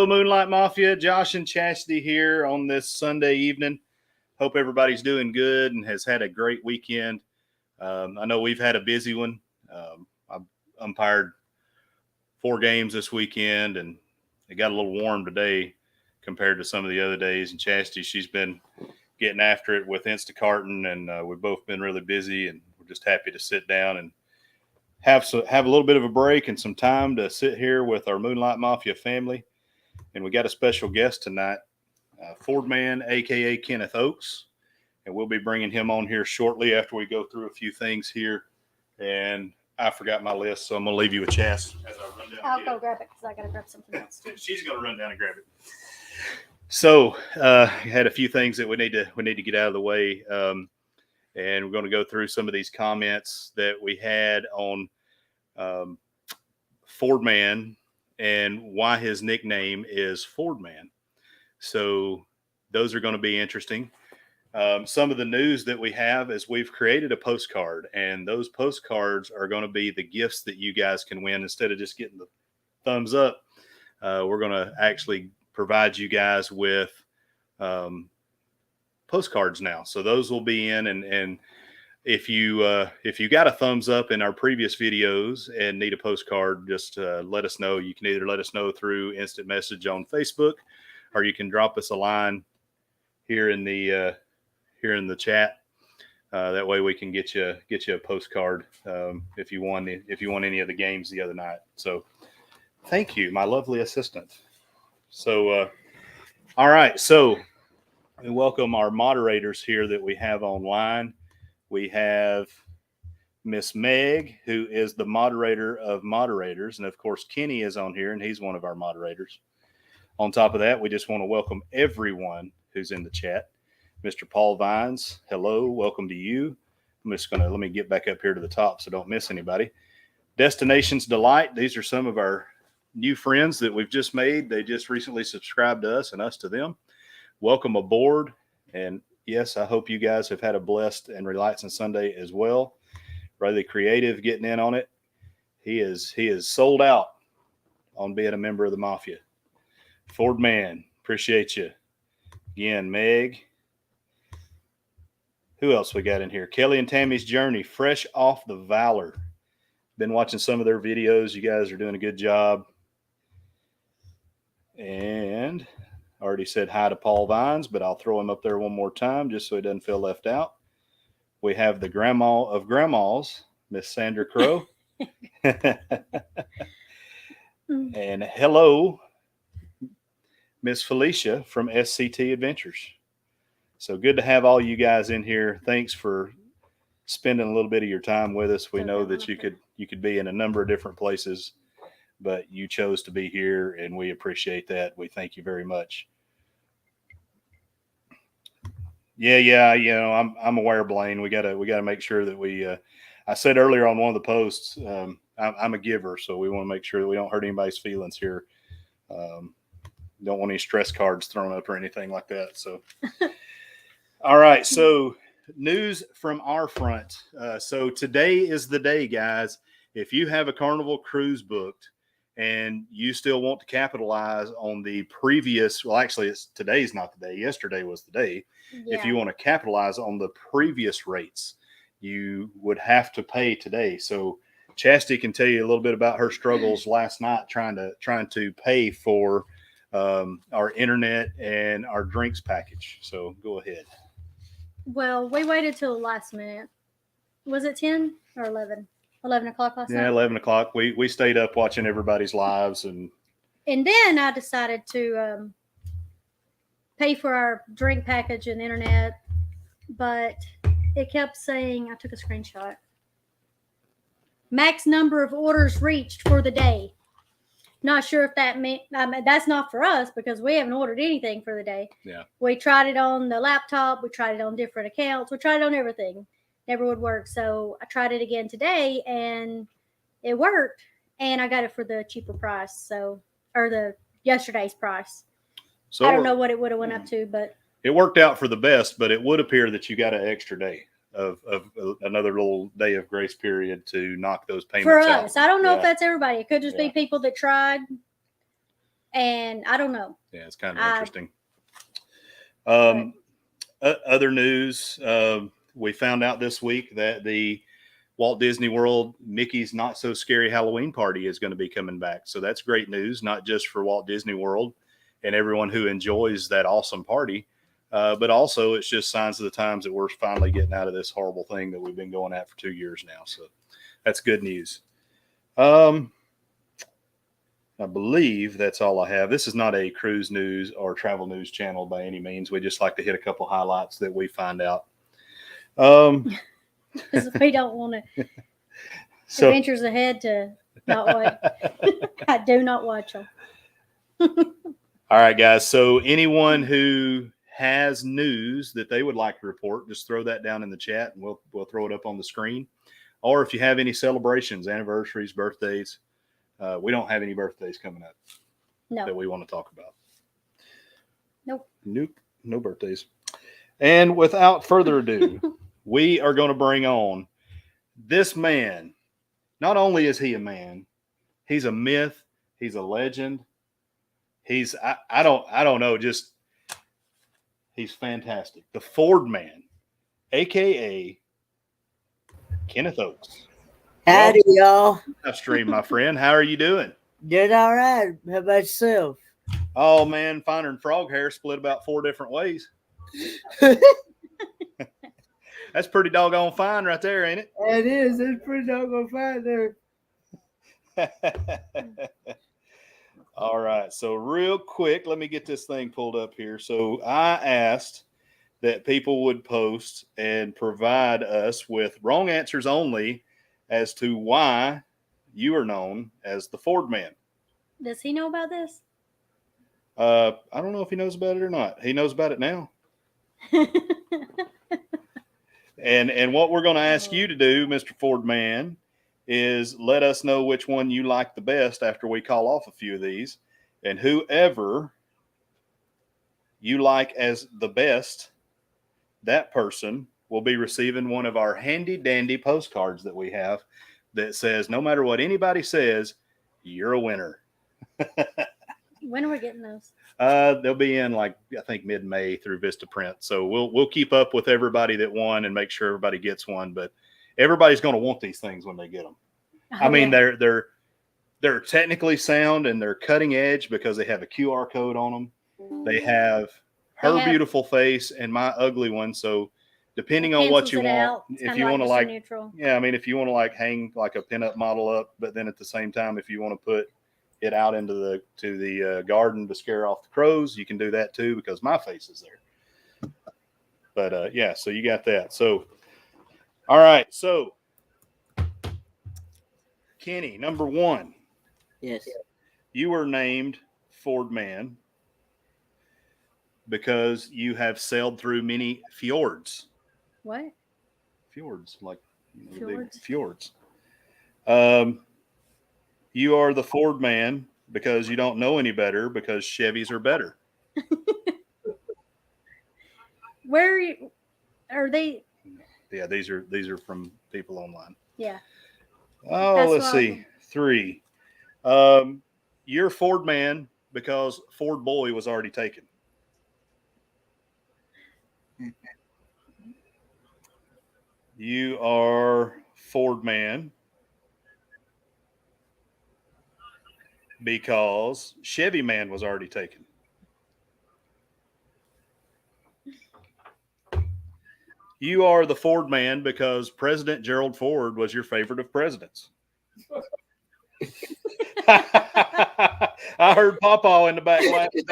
Hello, Moonlight Mafia. Josh and Chasidy here on this Sunday evening. Hope everybody's doing good and has had a great weekend. I know we've had a busy one. I've umpired 4 games this weekend, and it got a little warm today compared to some of the other days. And Chasidy, she's been getting after it with Instacarting, and we've both been really busy, and we're just happy to sit down and have a little bit of a break and some time to sit here with our Moonlight Mafia family. And we got a special guest tonight, Fordman, a.k.a. Kenneth Oaks. And we'll be bringing him on here shortly after we go through a few things here. And I forgot my list, so I'm going to leave you with Chas as I run down. I'll go grab it because I got to grab something else too. She's going to run down and grab it. So had a few things that we need to get out of the way. And we're going to go through some of these comments that we had on Fordman and why his nickname is Fordman. So those are going to be interesting. Some of the news that we have is we've created a postcard, and those postcards are going to be the gifts that you guys can win. Instead of just getting the thumbs up, we're going to actually provide you guys with postcards now. So those will be in, and if you got a thumbs up in our previous videos and need a postcard, just let us know. You can either let us know through instant message on Facebook, or you can drop us a line here in the chat. That way we can get you a postcard if you won any of the games the other night. So thank you, my lovely assistant. So all right, so we welcome our moderators here that we have online. We have Miss Meg, who is the moderator of moderators. And of course, Kenny is on here, and he's one of our moderators. On top of that, we just want to welcome everyone who's in the chat. Mr. Paul Vines, hello, welcome to you. I'm just going to, let me get back up here to the top so don't miss anybody. Destinations Delight, these are some of our new friends that we've just made. They just recently subscribed to us and us to them. Welcome aboard. And yes, I hope you guys have had a blessed and relaxing Sunday as well. Really creative getting in on it. He is sold out on being a member of the Mafia. Fordman, appreciate you. Again, Meg. Who else we got in here? Kelly and Tammy's Journey, fresh off the Valor. Been watching some of their videos. You guys are doing a good job. And I already said hi to Paul Vines, but I'll throw him up there one more time just so he doesn't feel left out. We have the grandma of grandmas, Miss Sandra Crow. And hello, Miss Felicia from SCT Adventures. So good to have all you guys in here. Thanks for spending a little bit of your time with us. We know that you could be in a number of different places, but you chose to be here, and we appreciate that. We thank you very much. Yeah. You know, I'm aware, Blaine. We gotta make sure that we. I said earlier on one of the posts, I'm a giver, so we want to make sure that we don't hurt anybody's feelings here. Don't want any stress cards thrown up or anything like that. So, all right. So, news from our front. So today is the day, guys. If you have a Carnival cruise booked and you still want to capitalize on the previous, well, actually, today's not the day. Yesterday was the day. Yeah. If you want to capitalize on the previous rates, you would have to pay today. So Chastity can tell you a little bit about her struggles last night trying to pay for our internet and our drinks package. So go ahead. Well, we waited till the last minute. Was it 10 or 11? 11 o'clock last night? Yeah, 11 o'clock. We stayed up watching everybody's lives. And then I decided to pay for our drink package and internet. But it kept saying, I took a screenshot, max number of orders reached for the day. Not sure if that meant, that's not for us because we haven't ordered anything for the day. Yeah. We tried it on the laptop. We tried it on different accounts. We tried it on everything. Never would work. So I tried it again today and it worked. And I got it for the cheaper price. Or the yesterday's price. So I don't know what it would have went up to, but it worked out for the best, but it would appear that you got an extra day of another little day of grace period to knock those payments out. For us. I don't know if that's everybody. It could just be people that tried. And I don't know. Yeah, it's kind of interesting. But Other news, we found out this week that the Walt Disney World Mickey's Not So Scary Halloween Party is going to be coming back. So that's great news, not just for Walt Disney World and everyone who enjoys that awesome party, but also it's just signs of the times that we're finally getting out of this horrible thing that we've been going at for 2 years now. So that's good news. I believe that's all I have. This is not a cruise news or travel news channel by any means. We just like to hit a couple highlights that we find out. Because we don't want to So, adventures ahead to not watch. I do not watch them. all right, guys. So anyone who has news that they would like to report, just throw that down in the chat and we'll throw it up on the screen. Or if you have any celebrations, anniversaries, birthdays, we don't have any birthdays coming up that we want to talk about. Nope. No birthdays. And without further ado, we are going to bring on this man. Not only is he a man, he's a myth. He's a legend. He's I don't know, just he's fantastic. The Fordman, aka Kenneth Oaks. Howdy, y'all. Stream, my friend. How are you doing? Did all right. How about yourself? Oh man, finer than frog hair, split about 4 different ways. That's pretty doggone fine right there, ain't it? It is. It's pretty doggone fine there. All right. So real quick, let me get this thing pulled up here. So I asked that people would post and provide us with wrong answers only as to why you are known as the Fordman. Does he know about this? I don't know if he knows about it or not. He knows about it now. And what we're going to ask you to do, Mr. Fordman, is let us know which one you like the best after we call off a few of these. And whoever you like as the best, that person will be receiving one of our handy dandy postcards that we have that says, no matter what anybody says, you're a winner. When are we getting those? They'll be in I think mid-May through Vista Print. So we'll keep up with everybody that won and make sure everybody gets one. But everybody's going to want these things when they get them. I mean, they're technically sound and they're cutting edge because they have a QR code on them. They have her beautiful face and my ugly one. So depending on what you want, if you want to if you want to hang like a pinup model up, but then at the same time, if you want to put it out into the garden to scare off the crows, you can do that too because my face is there. But yeah, so you got that. So all right, so Kenny, number 1. Yes. You were named Fordman because you have sailed through many fjords. What? Fjords, like Fjords? big fjords. You are the Fordman because you don't know any better because Chevys are better. Where are they? Yeah, these are from people online. Yeah. Oh, That's let's see. 3. You're Fordman because Ford Boy was already taken. You are Fordman because Chevy Man was already taken. You are the Fordman because President Gerald Ford was your favorite of presidents. I heard Pawpaw in the back laughing.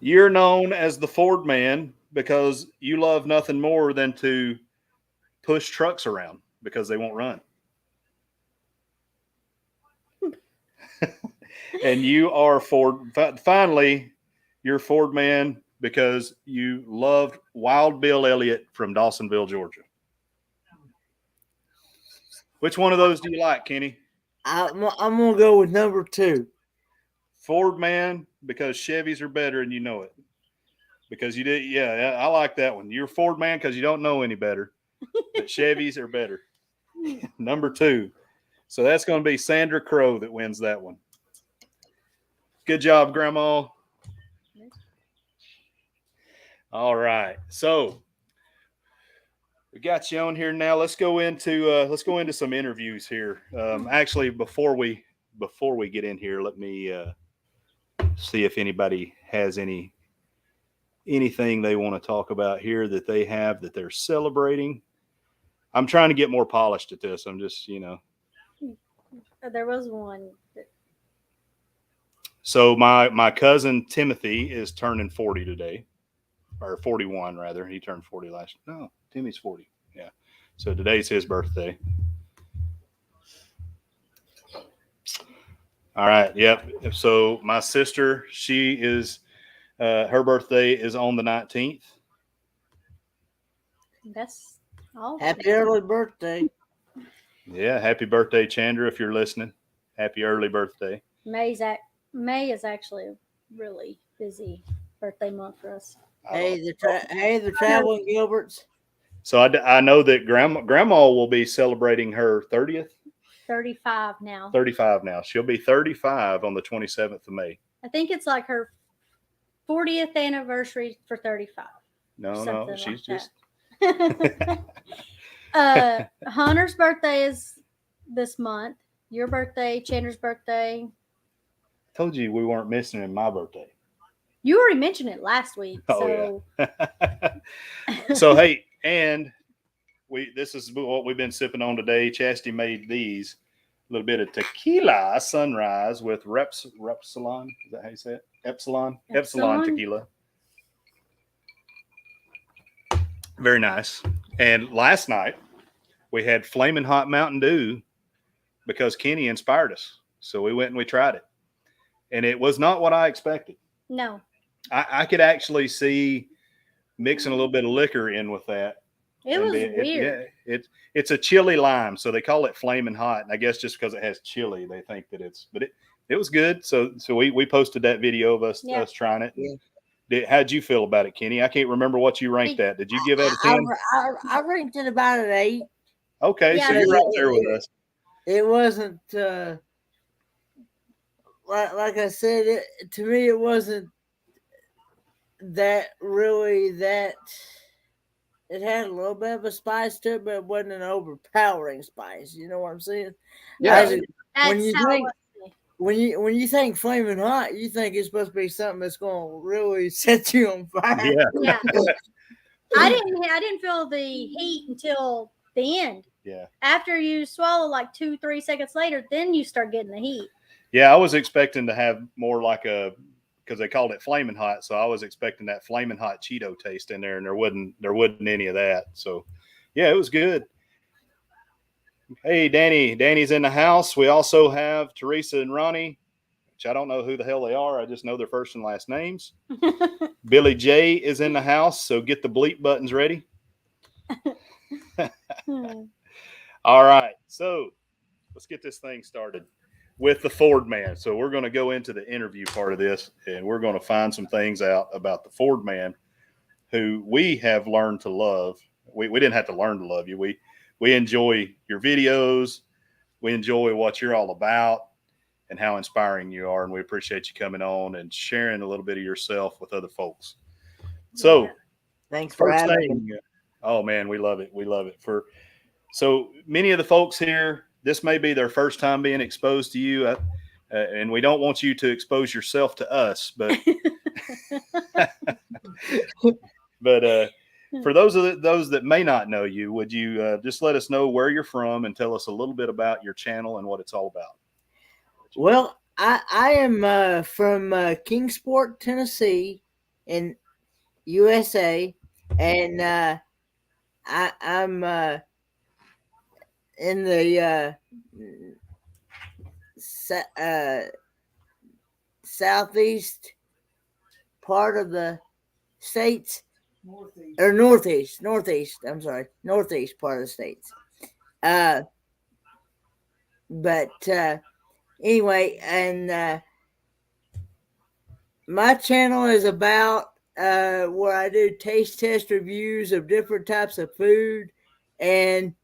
You're known as the Fordman because you love nothing more than to push trucks around because they won't run. And you are finally, you're Fordman because you loved Wild Bill Elliott from Dawsonville, Georgia. Which one of those do you like, Kenny? I'm going to go with number 2. Fordman because Chevys are better and you know it. Because you did, yeah, I like that one. You're Fordman because you don't know any better. But Chevys are better. Number 2. So that's going to be Sandra Crow that wins that one. Good job, Grandma. All right. So we got you on here now. Let's go into some interviews here. Actually, before we get in here, let me see if anybody has anything they want to talk about here that they have that they're celebrating. I'm trying to get more polished at this. I'm just, There was one. So my cousin Timothy is turning 40 today, or 41 rather. He turned 40 last. No, Timmy's 40. Yeah. So today's his birthday. All right. Yep. So my sister, she is, her birthday is on the 19th. That's all. Happy early birthday. Yeah. Happy birthday, Chandra, if you're listening. Happy early birthday. May is actually a really busy birthday month for us. Hey, the traveling Gilberts. So I know that grandma will be celebrating her 30th. 35 now. 35 now. She'll be 35 on the 27th of May. I think it's like her 40th anniversary for 35. No, she's just. Hunter's birthday is this month. Your birthday, Chandra's birthday. Told you we weren't missing in my birthday. You already mentioned it last week. Oh, yeah. So, hey, and this is what we've been sipping on today. Chasidy made these. A little bit of tequila sunrise with Repsilon. Is that how you say it? Epsilon tequila. Very nice. And last night we had Flaming Hot Mountain Dew because Kenny inspired us. So we went and we tried it. And it was not what I expected. No. I could actually see mixing a little bit of liquor in with that. It was weird. It's a chili lime, so they call it Flaming Hot. And I guess just because it has chili, they think that but it was good. So we posted that video of us trying it. Yeah. How'd you feel about it, Kenny? I can't remember what you ranked at. Did you give it a 10? I ranked it about an 8. Okay, so you're right there with us. It wasn't like I said. To me, it wasn't that. It had a little bit of a spice to it, but it wasn't an overpowering spice. You know what I'm saying? Yeah. When you think Flaming Hot, you think it's supposed to be something that's going to really set you on fire. Yeah. I didn't feel the heat until the end. Yeah. After you swallow like 2-3 seconds later, then you start getting the heat. Yeah, I was expecting to have more like because they called it Flaming Hot, so I was expecting that Flaming Hot Cheeto taste in there, and there wasn't any of that. So, yeah, it was good. Hey, Danny's in the house. We also have Teresa and Ronnie, which I don't know who the hell they are. I just know their first and last names. Billy J is in the house, so get the bleep buttons ready. All right, so let's get this thing started with the Fordman. So we're going to go into the interview part of this, and we're going to find some things out about the Fordman, who we have learned to love. We didn't have to learn to love you. We enjoy your videos. We enjoy what you're all about and how inspiring you are, and we appreciate you coming on and sharing a little bit of yourself with other folks. So, thanks for having me. Oh man, we love it. We love it. So many of the folks here, this may be their first time being exposed to you, and we don't want you to expose yourself to us, but for those that may not know you, would you just let us know where you're from and tell us a little bit about your channel and what it's all about? Well, I am from Kingsport, Tennessee, in USA, and I'm in the southeast part of the states, northeast part of the states. But anyway, and my channel is about where I do taste test reviews of different types of food, and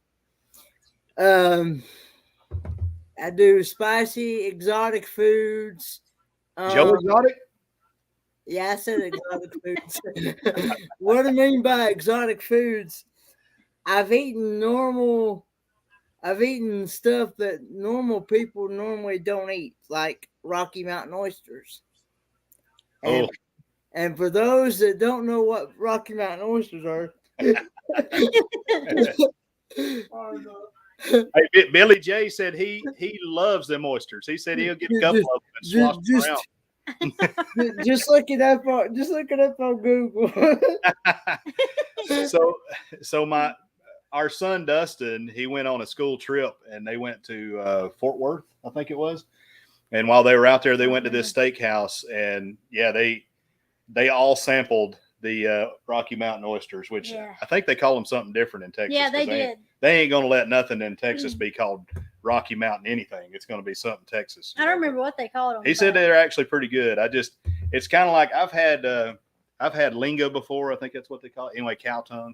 I do spicy exotic foods. Joe Exotic? Yeah, I said exotic foods. What I mean by exotic foods, I've eaten stuff that normal people normally don't eat, like Rocky Mountain oysters. And, Oh, and for those that don't know what Rocky Mountain oysters are, hey, Billy J said he loves them oysters. He said he'll get a couple of them and swap them around. just look it up on Google. so our son Dustin, he went on a school trip and they went to Fort Worth, I think it was. And while they were out there, they went to this steakhouse, and yeah, they all sampled the Rocky Mountain oysters, which I think they call them something different in Texas. Yeah, they did. They ain't gonna let nothing in Texas be called Rocky Mountain anything. It's gonna be something Texas. I don't remember what they called them. He said they're actually pretty good. It's kind of like I've had lingo before. I think that's what they call it. Anyway, cow tongue.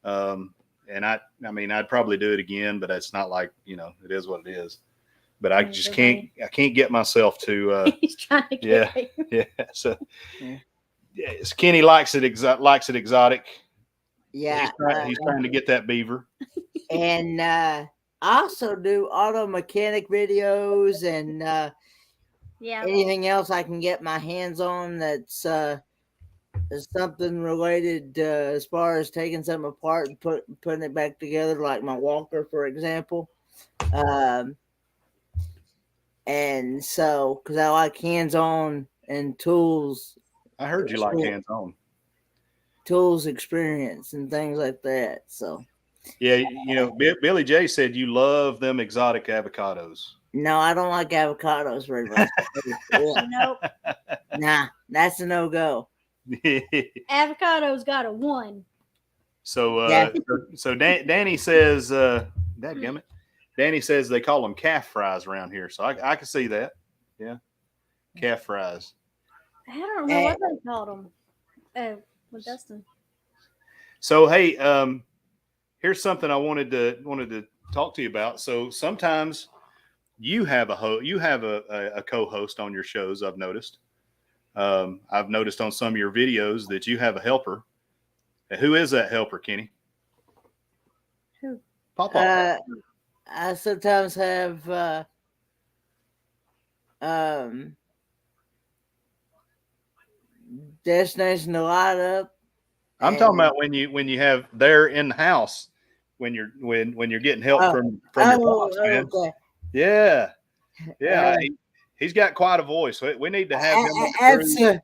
And I mean, I'd probably do it again, but it's not like, it is what it is. But I just can't get myself to. He's trying to get yeah. So Kenny likes it exotic. Yeah, he's trying to get that beaver. And I also do auto mechanic videos and anything else I can get my hands on that's something related as far as taking something apart and putting it back together, like my walker, for example. And so, because I like hands-on and tools. I heard you like hands-on. Tools experience and things like that. So, yeah, Billy J said you love them exotic avocados. No, I don't like avocados very much. Nope. Nah, that's a no-go. Avocados got a 1. So Danny says, dadgummit, Danny says they call them calf fries around here. So I can see that. Yeah. Calf fries. I don't know what they called them. With Dustin. So, hey, here's something I wanted to talk to you about. So sometimes you have a co-host on your shows. I've noticed. I've noticed on some of your videos that you have a helper. Who is that helper, Kenny? Who? Papa. I sometimes have Destination to Light Up. I'm talking about when you have there in the house when you're getting help from your boss, man. Okay. Yeah. He's got quite a voice. We need to have him.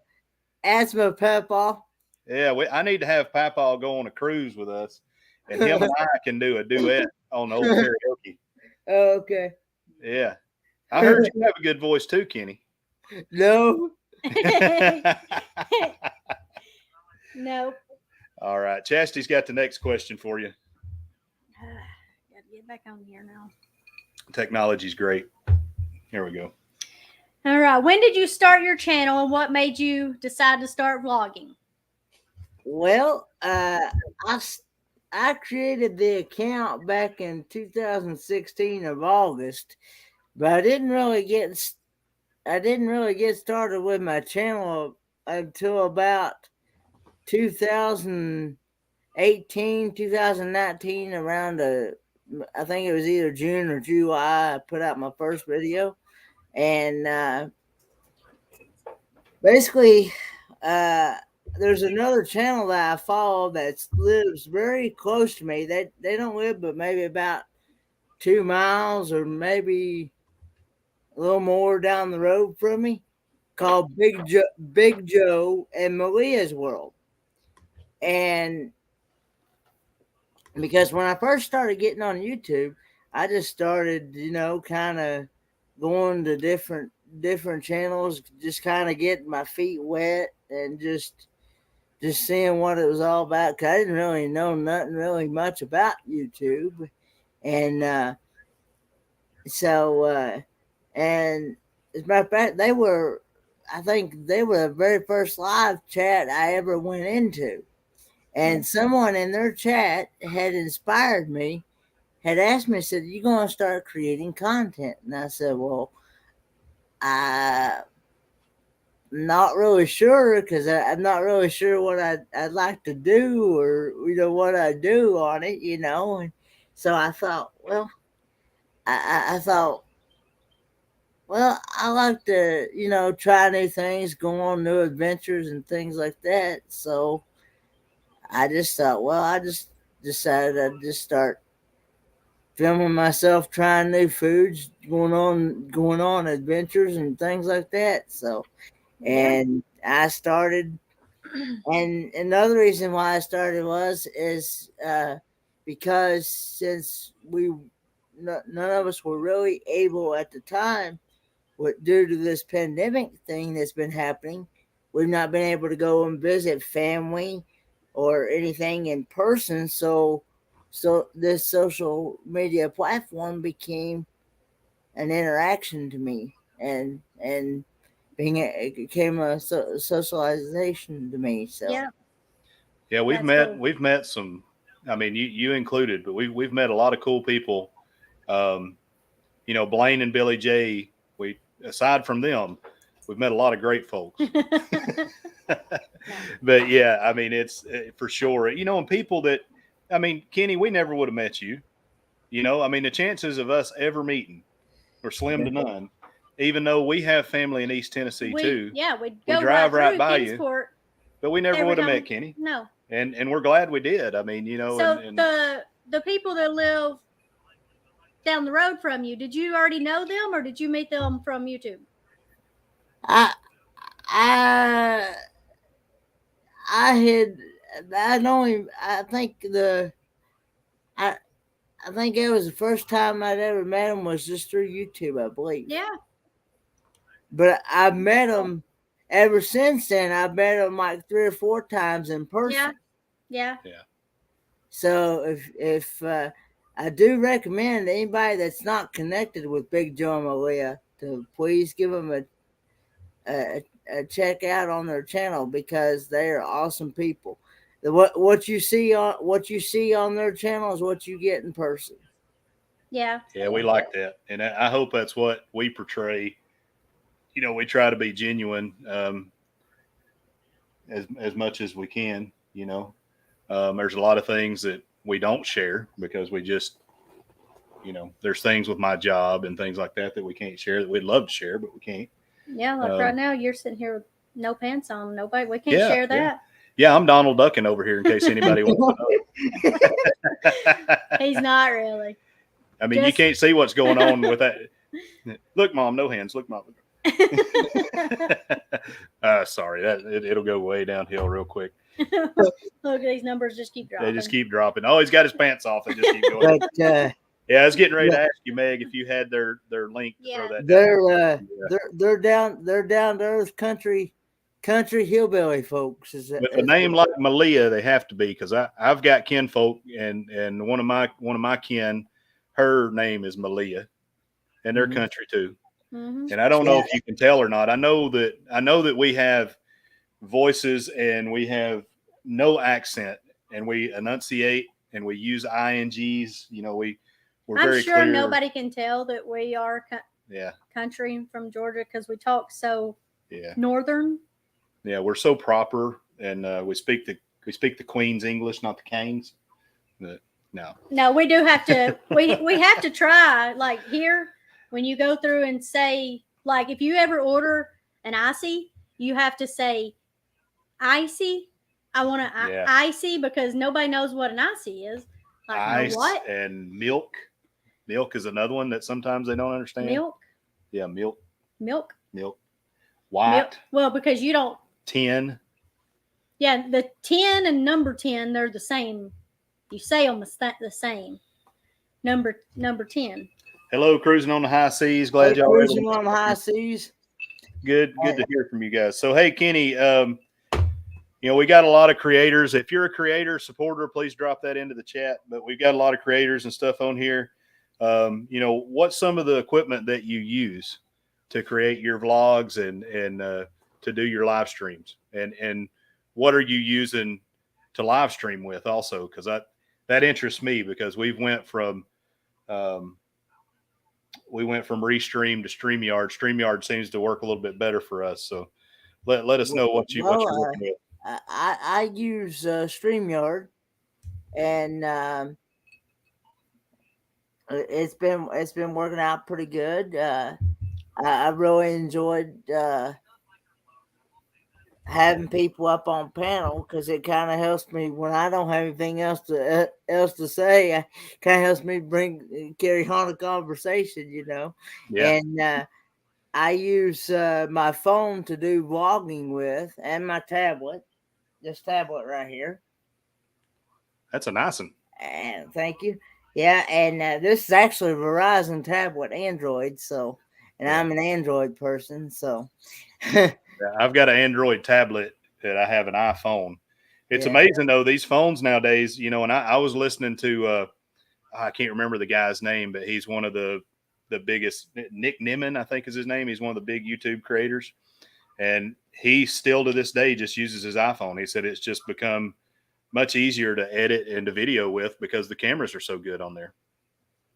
Asthma Papa. Yeah, I need to have Papa go on a cruise with us, and him and I can do a duet on the old karaoke. Okay. Yeah, I heard you have a good voice too, Kenny. No. Nope. All right, Chastity's got the next question for you. Gotta get back on here now. Technology's great. Here we go. All right. When did you start your channel, and what made you decide to start vlogging? Well, I created the account back in 2016 of August, but I didn't really get started with my channel until about 2018, 2019, around I think it was either June or July. I put out my first video, and basically, there's another channel that I follow that lives very close to me. They don't live but maybe about 2 miles or maybe a little more down the road from me, called Big Joe and Malia's World. And because when I first started getting on YouTube, I just started, kind of going to different channels, just kind of getting my feet wet and just seeing what it was all about. Cause I didn't really know nothing really much about YouTube. And and as a matter of fact, I think they were the very first live chat I ever went into. And someone in their chat had inspired me, had asked me, said, "You going to start creating content?" And I said, "Well, I'm not really sure, because I'm not really sure what I'd like to do, or what I do on it, And so I thought, well, I thought, well, I like to try new things, go on new adventures and things like that. So I just thought, well, I just decided I'd just start filming myself trying new foods, going on adventures and things like that. So, and I started, and another reason why I started is because since none of us were really able at the time, due to this pandemic thing that's been happening, we've not been able to go and visit family or anything in person. So this social media platform became an interaction to me, and it became a socialization to me. So yeah, we've That's cool. met some. I mean, you included, but we've met a lot of cool people. Blaine and Billy J. Aside from them, we've met a lot of great folks. But yeah, I mean, it's for sure. And people that, I mean, Kenny, we never would have met you. I mean, the chances of us ever meeting are slim to none. Even though we have family in East Tennessee too. Yeah, we'd we go drive right by Kingsport, but we never every would have time. met Kenny. No. And we're glad we did. I mean, So the people that live down the road from you, did you already know them, or did you meet them from YouTube? I think it was the first time I'd ever met him was just through YouTube, I believe. Yeah. But I've met him ever since then. I've met him like 3 or 4 times in person. Yeah. So if I do recommend anybody that's not connected with Big Joe and Malia to please give them a check out on their channel, because they are awesome people. What you see on their channel is what you get in person. Yeah. Yeah, we like that, and I hope that's what we portray. We try to be genuine as much as we can. There's a lot of things that we don't share because we just, there's things with my job and things like that we can't share that we'd love to share, but we can't. Yeah, like right now you're sitting here with no pants on. We can't share that. Yeah, I'm Donald Ducking over here in case anybody wants to know. He's not really. I mean, you can't see what's going on with that. Look, Mom, no hands. Look, Mom. Sorry, it'll go way downhill real quick. Look, these numbers just keep dropping. They just keep dropping. Oh, he's got his pants off. They just keep going. But, yeah, I was getting ready to ask you, Meg, if you had their link. Yeah. They're down to earth country hillbilly folks. With a name like Malia, they have to be, because I've got kinfolk, and one of my kin, her name is Malia, and they're country too. Mm-hmm. And I don't know if you can tell or not. I know that we have voices and we have no accent, and we enunciate and we use INGs. We're very clear. I'm sure nobody can tell that we are country from Georgia because we talk so northern. Yeah, we're so proper, and we speak the Queen's English, not the Cane's. But no, we do have to. we have to try, like here when you go through and say, like, if you ever order an icy, you have to say icy. I want an icy, because nobody knows what an icy is. Like, ice what? And milk. Milk is another one that sometimes they don't understand. Milk? Yeah, milk. Milk? Milk. White. Milk. Well, because you don't. 10. Yeah, the 10 and number 10, they're the same. You say them the same. Number 10. Hello, cruising on the high seas. Glad y'all cruising on the high seas. Good to hear from you guys. So, hey, Kenny, we got a lot of creators. If you're a creator, supporter, please drop that into the chat. But we've got a lot of creators and stuff on here. What's some of the equipment that you use to create your vlogs and to do your live streams? And what are you using to live stream with also? Because that interests me, because we've went from we went from Restream to StreamYard. StreamYard seems to work a little bit better for us. So let us know what you're working with. I use StreamYard, and it's been working out pretty good. I really enjoyed having people up on panel because it kind of helps me when I don't have anything else to say. It kind of helps me carry on a conversation, you know. Yeah. And I use my phone to do vlogging with, and my tablet. This tablet right here. That's a nice one. And thank you. Yeah, and this is actually a Verizon tablet, Android. So, and I'm an Android person, so. Yeah, I've got an Android tablet that I have an iPhone. It's amazing though, these phones nowadays, you know, and I was listening to I can't remember the guy's name, but he's one of the biggest, Nick Nimmin, I think is his name. He's one of the big YouTube creators. And he still to this day just uses his iPhone. He said it's just become much easier to edit and to video with because the cameras are so good on there.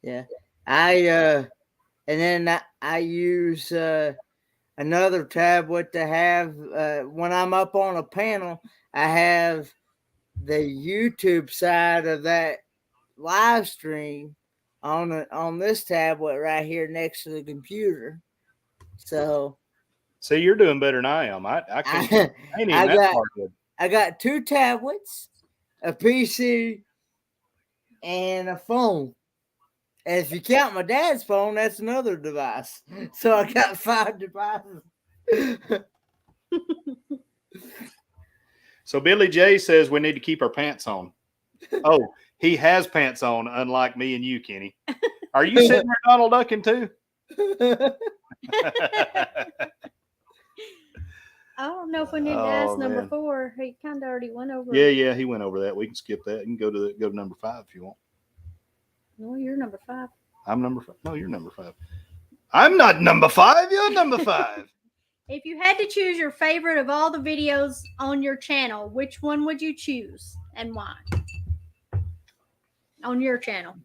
Yeah. And then I use another tablet to have when I'm up on a panel, I have the YouTube side of that live stream on this tablet right here next to the computer. So see, you're doing better than I am. I can't even that far good. I got 2 tablets, a PC, and a phone. And if you count my dad's phone, that's another device. So I got 5 devices. So Billy J says we need to keep our pants on. Oh, he has pants on, unlike me and you, Kenny. Are you sitting there Donald ducking too? I don't know if we need to ask number 4. He kind of already went over. Yeah, he went over that. We can skip that. You can go to number 5 if you want. No, you're number 5. I'm number 5. No, you're number 5. I'm not number 5. You're number 5. If you had to choose your favorite of all the videos on your channel, which one would you choose and why? On your channel.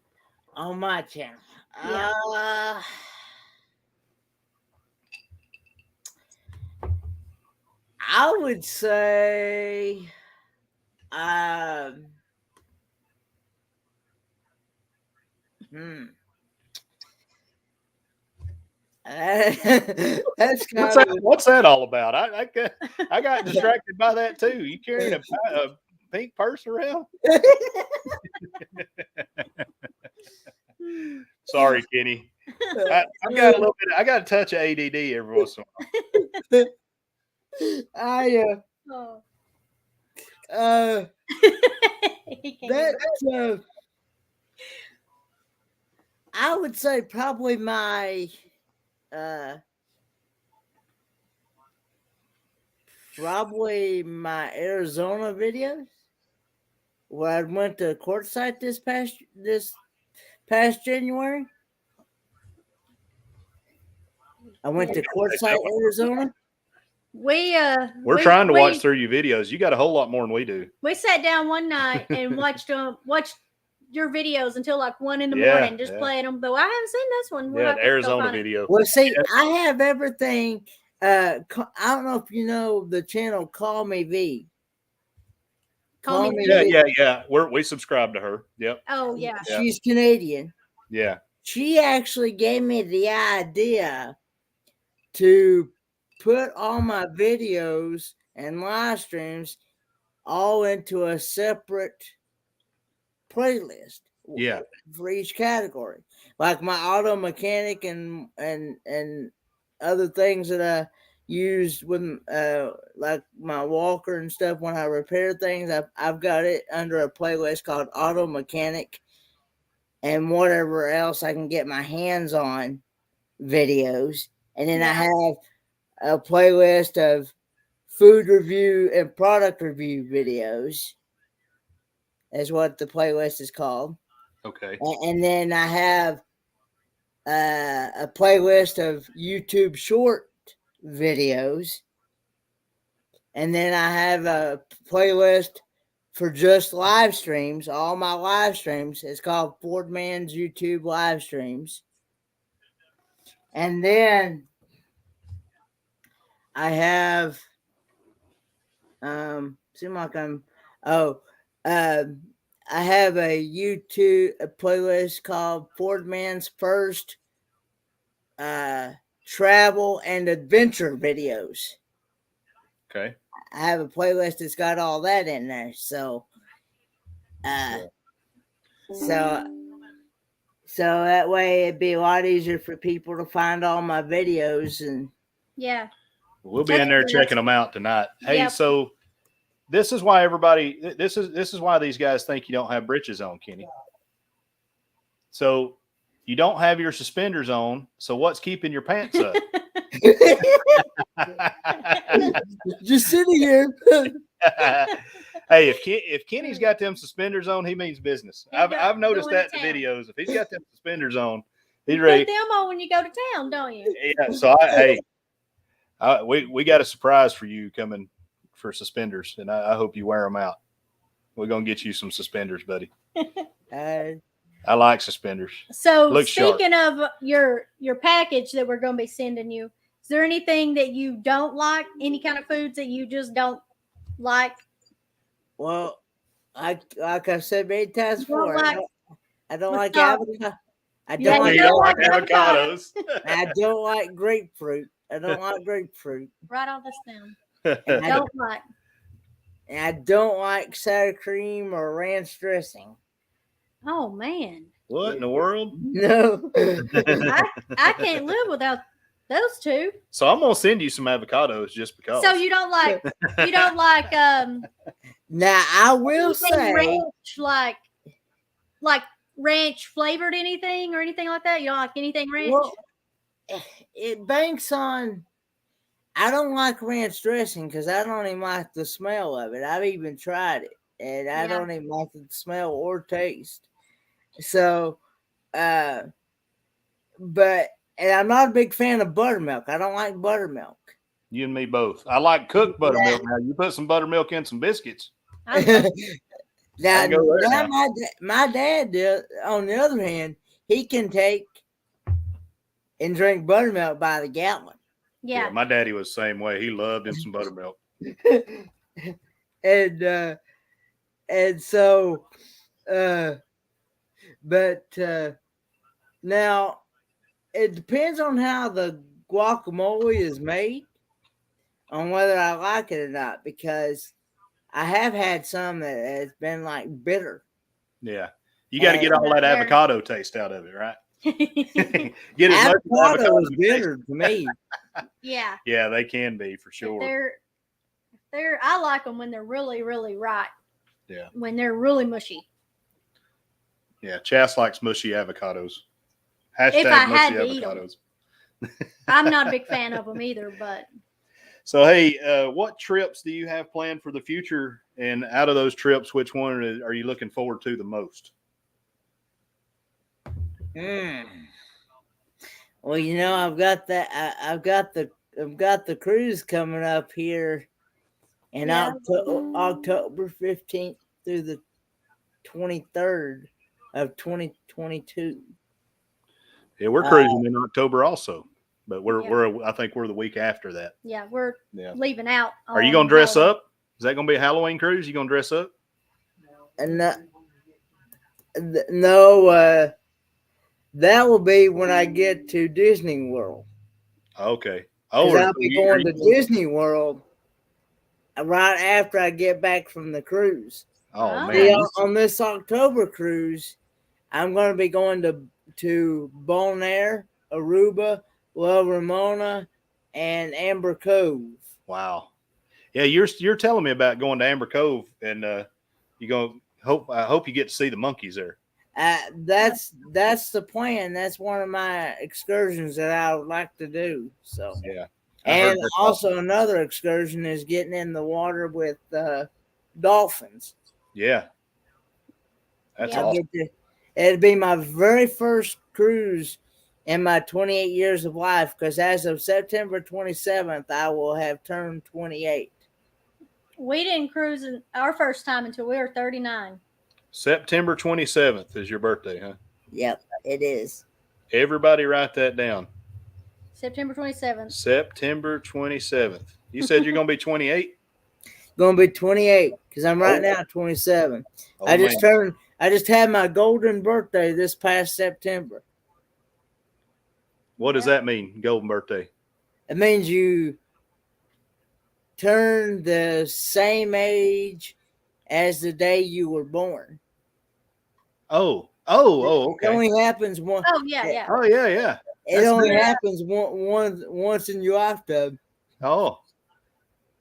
On my channel. Yeah. I would say that's what's that all about? I got distracted by that too. You carrying a pink purse around? Sorry, Kenny. I've got a little bit. I got a touch of ADD every once in a while. I would say probably my Arizona videos where I went to Quartzsite this past January. I went to Quartzsite, Arizona. We're trying to watch through your videos. You got a whole lot more than we do. We sat down one night and watched your videos until like 1 a.m, just playing them. But I haven't seen this one. The Arizona video. Well, see, I have everything. I don't know if you know the channel Call Me V. Call Me V. Yeah. We subscribe to her. Yep. Oh yeah. She's Canadian. Yeah. She actually gave me the idea to put all my videos and live streams all into a separate playlist. Yeah. For each category, like my auto mechanic and other things that I used with like my walker and stuff when I repair things. I've got it under a playlist called Auto Mechanic and whatever else I can get my hands on videos. And then I have a playlist of food review and product review videos, is what the playlist is called. Okay. And then I have a playlist of YouTube short videos. And then I have a playlist for just live streams, all my live streams. It's called Fordman's YouTube live streams. And then I have seem like I'm I have a YouTube playlist called Fordman's First Travel and Adventure Videos. Okay. I have a playlist that's got all that in there. So that way it'd be a lot easier for people to find all my videos. And Yeah. We'll be in there checking them out tonight. Hey, Yep. so this is why this is why these guys think you don't have britches on, Kenny. So you don't have your suspenders on. So what's keeping your pants up? just sitting here. Hey, if Kenny's got them suspenders on, he means business. I've noticed that in the videos. If he's got them suspenders on, he's ready. Put them on when you go to town, don't you? Yeah. So we got a surprise for you coming for suspenders, and I hope you wear them out. We're gonna get you some suspenders, buddy. I like suspenders. So Looks speaking of your package that we're going to be sending you, is there anything that you don't like? Any kind of foods that you just don't like? Well, like I said many times before, I don't like avocado. avocado. I Yeah, don't You like don't like avocados. I don't like grapefruit. I don't like grapefruit. Write all this down. And I Don't like. And I don't like sour cream or ranch dressing. Oh man, What in the world? No. I can't live without those two. So I'm gonna send you some avocados just because. So you don't like Now I will say ranch, like ranch flavored anything or anything like that. You don't like anything ranch? well, it banks on. I don't like ranch dressing because I don't even like the smell of it. I've even tried it, and I don't even like the smell or taste. So, and I'm not a big fan of buttermilk. I don't like buttermilk. You and me both. I like cooked buttermilk. Now you put some buttermilk in some biscuits. Now, now. my dad did, on the other hand, he can take and drink buttermilk by the gallon. Yeah. My daddy was the same way. He loved him some buttermilk. and so but now it depends on how the guacamole is made on whether I like it or not, because I have had some that has been like bitter. Yeah. You got to get all that avocado taste out of it, right? Get as much avocado is bitter to me. Yeah. Yeah, they can be for sure. I like them when they're really, really ripe. Yeah. When they're really mushy. Yeah, Chas likes mushy avocados. If I had mushy to eat avocados. I'm not a big fan of them either, but. So, hey, what trips do you have planned for the future? And out of those trips, which one are you looking forward to the most? Well, you know, I've got the cruise coming up here in October 15th through the 23rd of 2022. Yeah, we're cruising in October also, but I think we're the week after that. Yeah, we're leaving out. Are you gonna dress up? Is that gonna be a Halloween cruise? You gonna dress up? And no, that will be when I get to Disney World. Okay. Oh, I'll be going to Disney World right after I get back from the cruise. Oh man! See, on this October cruise, I'm going to be going to Bonaire, Aruba, La Ramona, and Amber Cove. Wow. Yeah, you're telling me about going to Amber Cove, and I hope you get to see the monkeys there. That's the plan. That's one of my excursions that I would like to do. So yeah, and also another excursion is getting in the water with dolphins. Yeah, that's awesome. It'd be my very first cruise in my 28 years of life, because as of September 27th, I will have turned 28. We didn't cruise our first time until we were 39. September 27th is your birthday, huh? Yep, it is. Everybody write that down. September 27th. September 27th. You said you're going to be 28? Gonna be 28 because I'm right now 27. Oh, I just man. I just had my golden birthday this past September. What does that mean, golden birthday? It means you turn the same age as the day you were born. Oh, It okay. only happens one. Oh, yeah. Oh, yeah. It That's only good. happens once in your lifetime. Oh,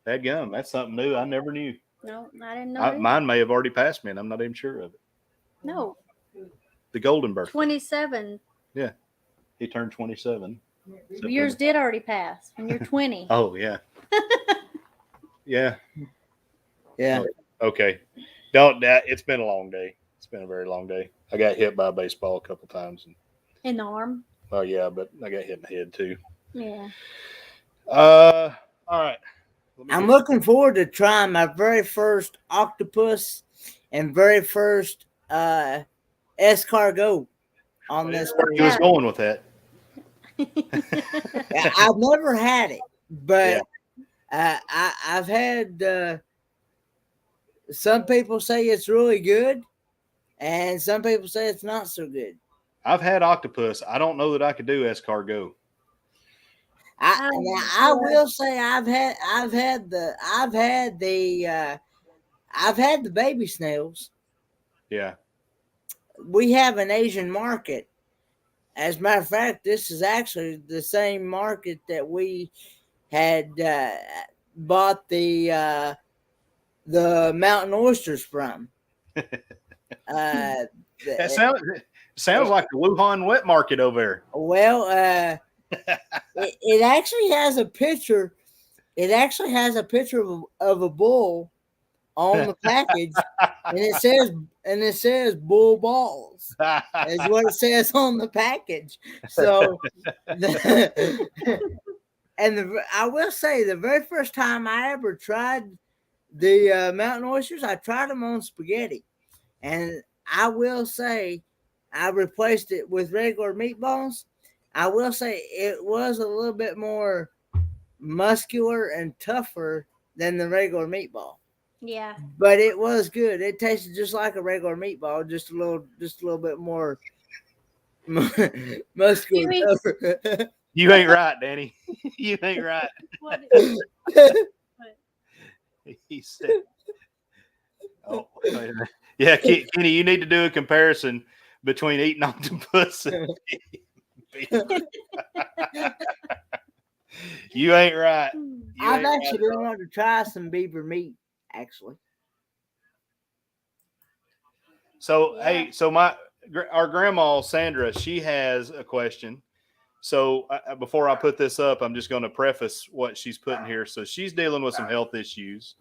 that gum. That's something new. I never knew. No, I didn't know. Mine may have already passed me, and I'm not even sure of it. No. The golden birthday. 27. Yeah. He turned 27. Yours did already pass when you're 20. Oh, yeah. Yeah. Yeah. Okay. It's been a long day. It's been a very long day. I got hit by a baseball a couple times. In the arm. Oh, yeah, but I got hit in the head, too. Yeah. All right. I'm looking forward to trying my very first octopus and very first escargot on this. He was going with that. I've never had it, but I've had some people say it's really good, and some people say it's not so good. I've had octopus. I don't know that I could do escargot. I will say I've had the baby snails. Yeah. We have an Asian market. As a matter of fact, this is actually the same market that we had bought the mountain oysters from. That sounds like the Wuhan wet market over there. Well, it actually has a picture. It actually has a picture of a bull on the package, and it says bull balls. Is what it says on the package. So, I will say the very first time I ever tried the mountain oysters, I tried them on spaghetti, and I will say I replaced it with regular meatballs. I will say it was a little bit more muscular and tougher than the regular meatball. Yeah. But it was good. It tasted just like a regular meatball, just a little bit more muscular. Tougher. You ain't right, Danny. You ain't right. What? He said, "Oh, yeah, Kenny, you need to do a comparison between eating octopus and beef." You ain't right. I've actually been wanting to try some beaver meat, actually. So, hey, our grandma, Sandra, she has a question. So before I put this up, I'm just going to preface what she's putting here. So she's dealing with some health issues,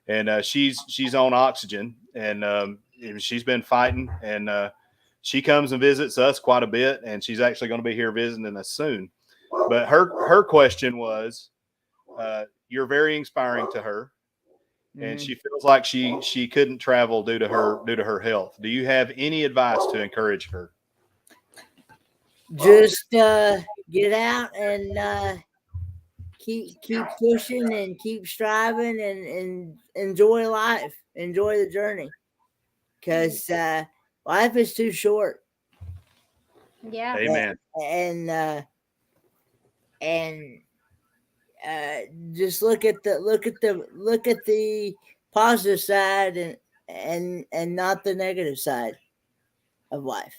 and she's on oxygen, and she's been fighting, and she comes and visits us quite a bit, and she's actually going to be here visiting us soon. But her question was, you're very inspiring to her, and she feels like she couldn't travel due to her health. Do you have any advice to encourage her? Just get out and keep pushing and keep striving and enjoy life, enjoy the journey, because life is too short. Yeah. Amen. And just look at the positive side and not the negative side of life.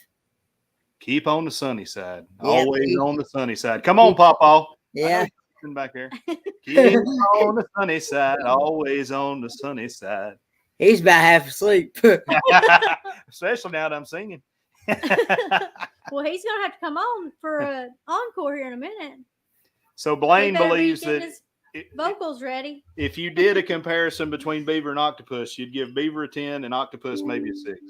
Keep on the sunny side. Yep. Always on the sunny side. Come on, Papa. Yeah. Back there. Keep on the sunny side. Always on the sunny side. He's about half asleep. Especially now that I'm singing. Well, he's gonna have to come on for an encore here in a minute. So Blaine He better be believes getting that his vocals ready. if you did a comparison between beaver and octopus, you'd give beaver a 10 and octopus maybe a 6.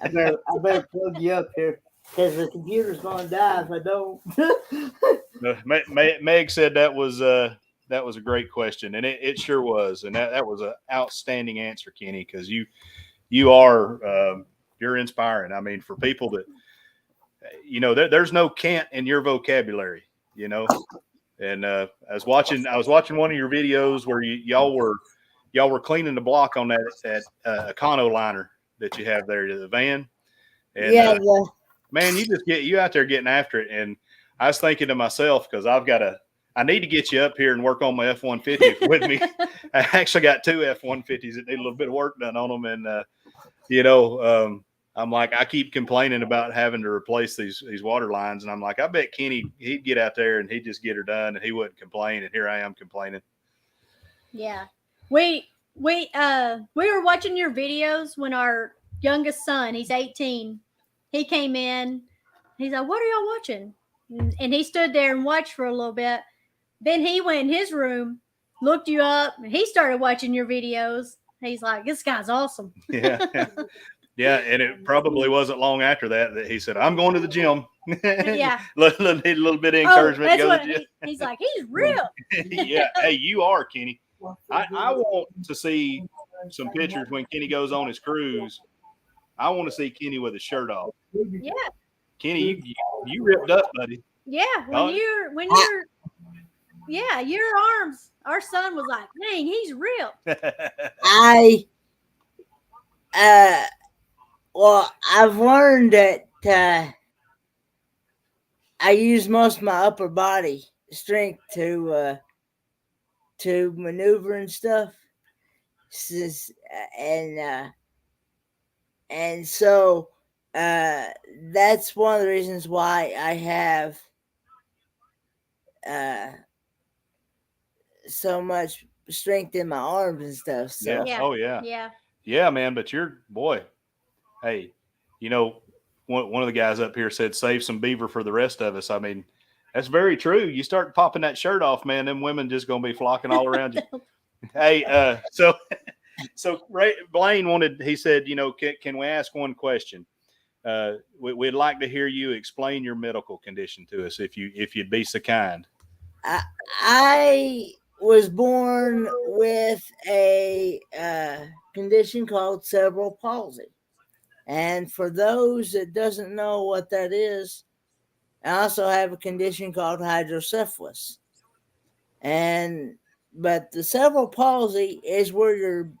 I better plug you up here because the computer's going to die if I don't. Meg said that was that was a great question, and it sure was, and that was an outstanding answer, Kenny, because you are you're inspiring. I mean, for people that there's no can't in your vocabulary, And I was watching one of your videos where y'all were cleaning the block on that Econo liner that you have there, the van, and Yeah, man, you out there getting after it. And I was thinking to myself, because I need to get you up here and work on my F-150 with me. I actually got two F-150s that need a little bit of work done on them. And, I'm like, I keep complaining about having to replace these water lines. And I'm like, I bet Kenny, he'd get out there and he'd just get her done and he wouldn't complain. And here I am complaining. Yeah. We were watching your videos when our youngest son, he's 18, he came in. He's like, "What are y'all watching?" And he stood there and watched for a little bit. Then he went in his room, looked you up, and he started watching your videos. He's like, "This guy's awesome." Yeah. Yeah, and it probably wasn't long after that he said, "I'm going to the gym." Yeah. Need a little bit of encouragement. That's what he's like. He's real. Yeah. Hey, you are, Kenny. I want to see some pictures when Kenny goes on his cruise. I want to see Kenny with his shirt off. Yeah. Kenny, you ripped up, buddy. Yeah. Your arms. Our son was like, "Dang, he's real." Well, I've learned that I use most of my upper body strength to maneuver and stuff, and so that's one of the reasons why I have so much strength in my arms and stuff. So. Yeah. Oh yeah. Yeah. Yeah, man. But hey, one of the guys up here said, "Save some beaver for the rest of us." I mean, that's very true. You start popping that shirt off, man, them women just gonna be flocking all around you. Hey, so Blaine he said, can we ask one question? We'd like to hear you explain your medical condition to us, if you'd be so kind. I was born with a condition called cerebral palsy. And for those that doesn't know what that is, I also have a condition called hydrocephalus. But the cerebral palsy is where your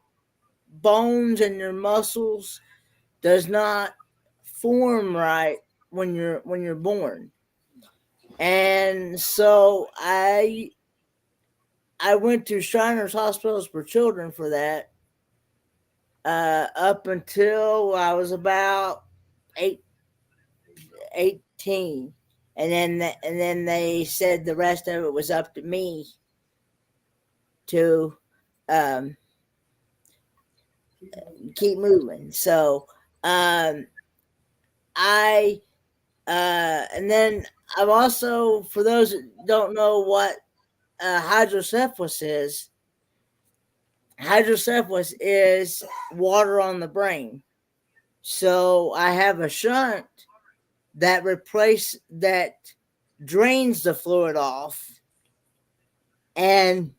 bones and your muscles does not form right when you're born. And so I went to Shriners Hospitals for Children for that up until I was about 18. And then they said the rest of it was up to me to keep moving. So and then I've also, for those that don't know what hydrocephalus is water on the brain. So I have a shunt that drains the fluid off, and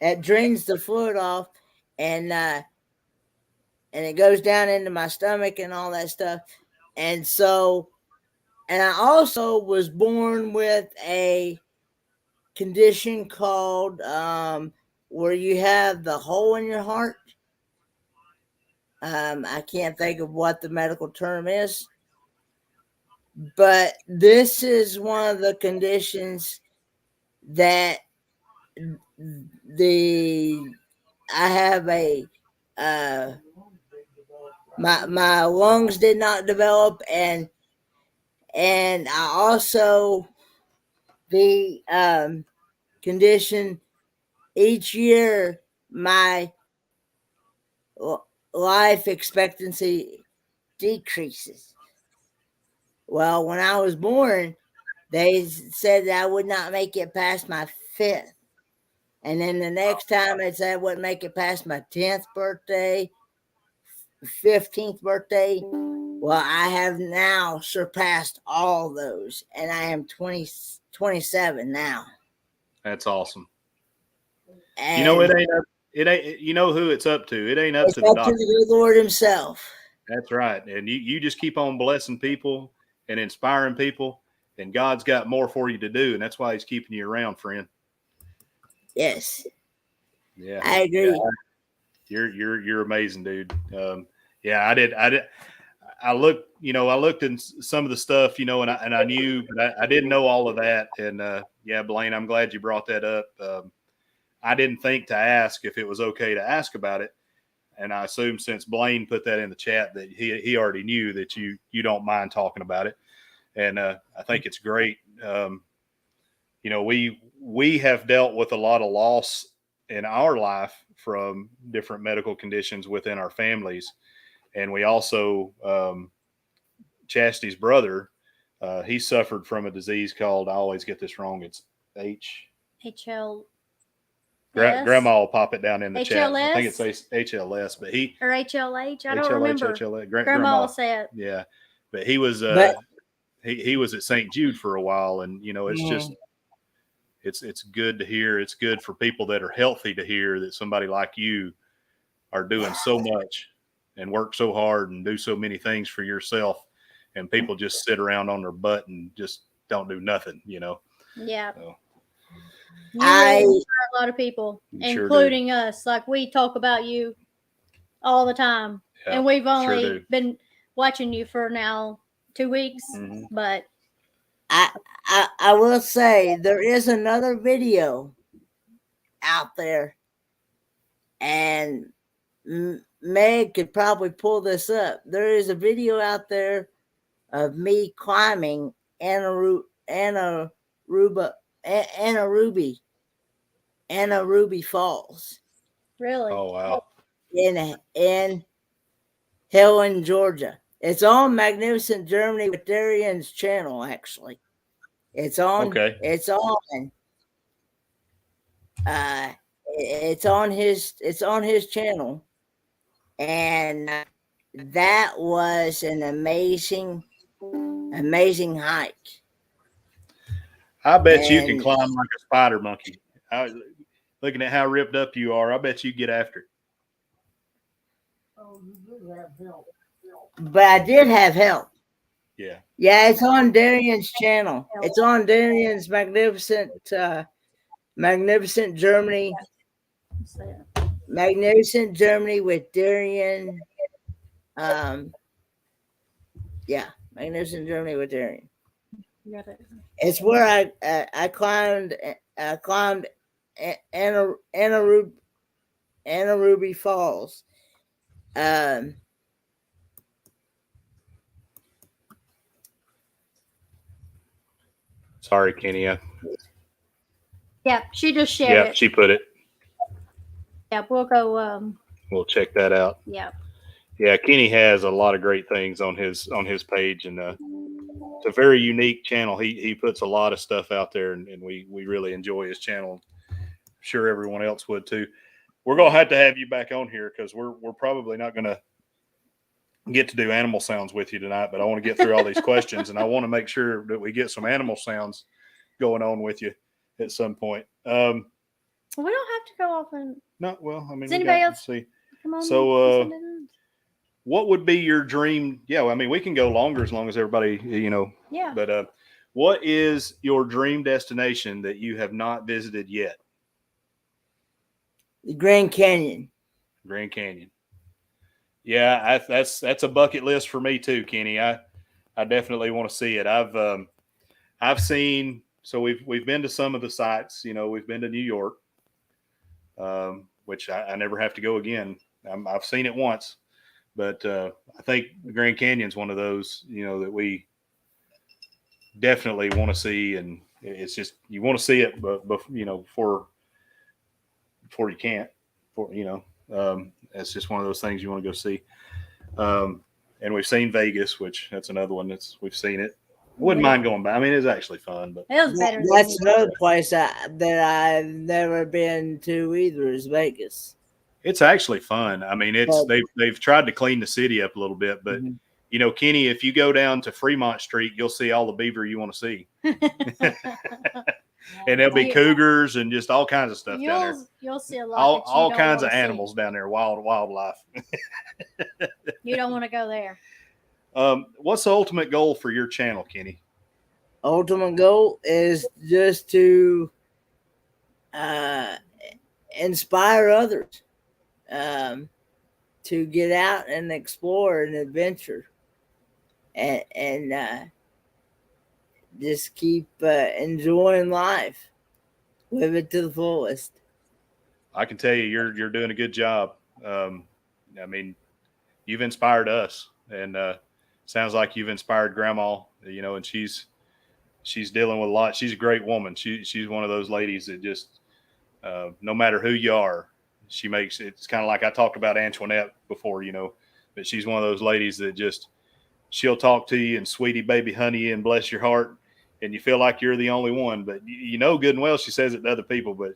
it drains the fluid off, and it goes down into my stomach and all that stuff. And so, and I also was born with a condition called where you have the hole in your heart. I can't think of what the medical term is, but this is one of the conditions that I have my lungs did not develop, and I also the condition each year my life expectancy decreases. Well, when I was born, they said that I would not make it past my 5th. And then the next time it said I wouldn't make it past my 10th birthday, 15th birthday. Well, I have now surpassed all those, and I am 27 now. That's awesome. And You know, it ain't, you know who it's up to. It ain't up it's to the up doctor. to the good Lord himself. That's right. And you just keep on blessing people and inspiring people, and God's got more for you to do. And that's why he's keeping you around, friend. Yes. Yeah. I agree. Yeah, you're amazing, dude. I looked in some of the stuff, and I knew, but I didn't know all of that. And Blaine, I'm glad you brought that up. I didn't think to ask if it was okay to ask about it. And I assume since Blaine put that in the chat that he already knew that you don't mind talking about it. And I think it's great. We have dealt with a lot of loss in our life from different medical conditions within our families. And we also, Chastity's brother, he suffered from a disease called, I always get this wrong, it's HL. Grandma will pop it down in the HLS? chat. I think it's HLS, but or HLH. I don't HLH, remember. HLH, Grandma will say it. Yeah, but he was he was at St. Jude for a while, and it's just it's good to hear. It's good for people that are healthy to hear that somebody like you are doing so much and work so hard and do so many things for yourself, and people just sit around on their butt and just don't do nothing. Yeah. So. You really inspire a lot of people, including us. Like, we talk about you all the time. Yeah, and we've only been watching you for now 2 weeks. Mm-hmm. But I will say there is another video out there, and Meg could probably pull this up. There is a video out there of me climbing Anna Ruby Falls. Really? Oh, wow. In Helen, Georgia. It's on Magnificent Germany with Darian's channel, actually. It's on. Okay. It's on. It's on his channel, and that was an amazing hike. I bet you can climb like a spider monkey. Looking at how ripped up you are, I bet you get after it. Oh, you did have help. But I did have help. Yeah. Yeah, it's on Darian's channel. It's on Darian's Magnificent Germany. Magnificent Germany with Darian. Magnificent Germany with Darian. It's where I climbed Anna Ruby Falls. Sorry, Kenny. Yeah, she just shared it. Yeah, she put it. Yeah, we'll go. We'll check that out. Yeah. Yeah, Kenny has a lot of great things on his page, and it's a very unique channel. He puts a lot of stuff out there, and we really enjoy his channel. I'm sure everyone else would too. We're gonna have to have you back on here because we're probably not gonna get to do animal sounds with you tonight, but I want to get through all these questions, and I want to make sure that we get some animal sounds going on with you at some point. We don't have to go off and. No, well, I mean, does anybody else see? Come on. So, what would be your dream? Yeah, I mean, we can go longer as long as everybody, Yeah. But what is your dream destination that you have not visited yet? The Grand Canyon. Grand Canyon. Yeah, that's a bucket list for me too, Kenny. I definitely want to see it. I've seen. So we've been to some of the sites. We've been to New York, which I never have to go again. I've seen it once. But I think the Grand Canyon's one of those, that we definitely want to see, and it's just you want to see it, but before you can't, it's just one of those things you want to go see. And we've seen Vegas, which that's another one we've seen it. Wouldn't mind going back. I mean, it's actually fun, but it was better. That's another place that I've never been to either is Vegas. It's actually fun. I mean, they've tried to clean the city up a little bit, but you know, Kenny, if you go down to Fremont Street, you'll see all the beaver you want to see. And there'll be cougars and just all kinds of stuff down there. You'll see a lot. All kinds of animals down there, wildlife. You don't want to go there. What's the ultimate goal for your channel, Kenny? Ultimate goal is just to inspire others to get out and explore and adventure, and just keep enjoying life, live it to the fullest. I can tell you, you're doing a good job. I mean, you've inspired us, and sounds like you've inspired Grandma. You know, and she's dealing with a lot. She's a great woman. She's one of those ladies that just no matter who you are, she makes it's kind of like I talked about Antoinette before, you know, but she's one of those ladies that just she'll talk to you and sweetie baby honey and bless your heart, and you feel like you're the only one, but you know good and well she says it to other people, but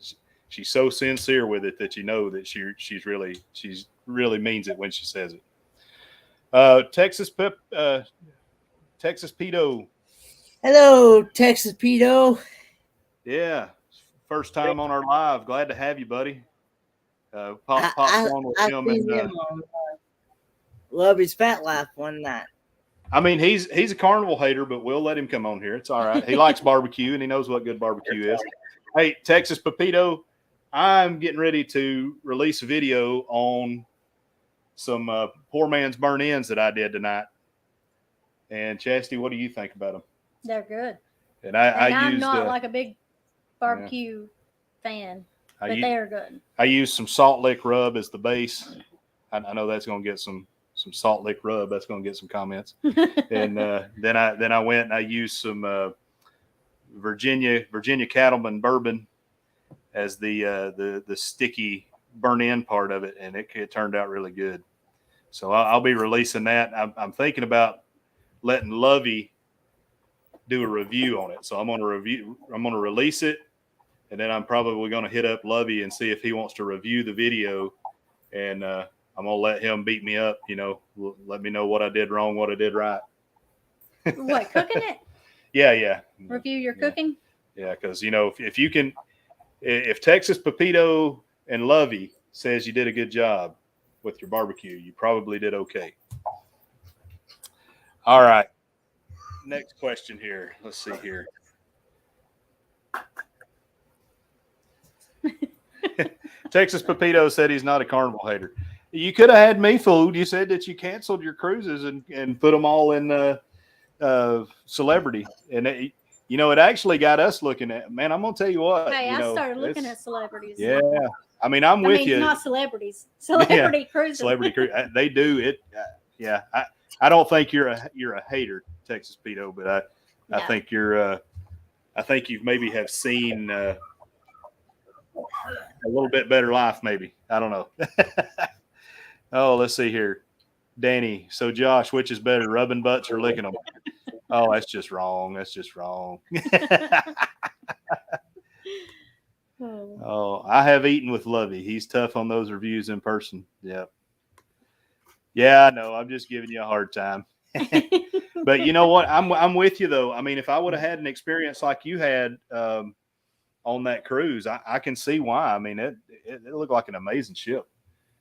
she's so sincere with it that you know that she really means it when she says it. Texas Pedo. Hello, Texas Pedo. Yeah, first time on our live. Glad to have you, buddy. Pop on with him and Love His Fat Life one night. I mean, he's a carnival hater, but we'll let him come on here. It's all right. He likes barbecue, and he knows what good barbecue is. Hey, Texas Pepito, I'm getting ready to release a video on some poor man's burn-ins that I did tonight. And Chasidy, what do you think about them? They're good. And I'm used, not like a big barbecue fan, but they are good. I used some salt lick rub as the base. I know that's going to get some salt lick rub. That's going to get some comments. And then I went and I used some Virginia Cattleman bourbon as the sticky burn-in part of it, and it turned out really good. So I'll be releasing that. I'm thinking about letting Lovey do a review on it. So I'm going to release it, and then I'm probably going to hit up Lovey and see if he wants to review the video, and I'm going to let him beat me up, you know, let me know what I did wrong, what I did right. What, cooking it? Yeah. Review your cooking? Yeah, because, you know, if Texas Pepito and Lovey says you did a good job with your barbecue, you probably did okay. All right. Next question here. Let's see here. Texas Pepito said he's not a carnival hater. You could have had me fooled. You said that you canceled your cruises and put them all in celebrity. And, it actually got us looking at, man, I'm going to tell you what. Hey, I started looking at celebrities. Yeah. I mean, I'm with you. Not celebrities. Celebrity cruises. Celebrity cruise. They do it. Yeah. I don't think you're a hater, Texas Pedo, but I think you're I think you maybe have seen a little bit better life, maybe. I don't know. Oh, let's see here. Danny. So Josh, which is better, rubbing butts or licking them? Oh, that's just wrong. That's just wrong. Oh, I have eaten with Lovey. He's tough on those reviews in person. Yep. Yeah, I know. I'm just giving you a hard time. But you know what? I'm with you though. I mean, if I would have had an experience like you had on that cruise, I can see why. I mean, it looked like an amazing ship.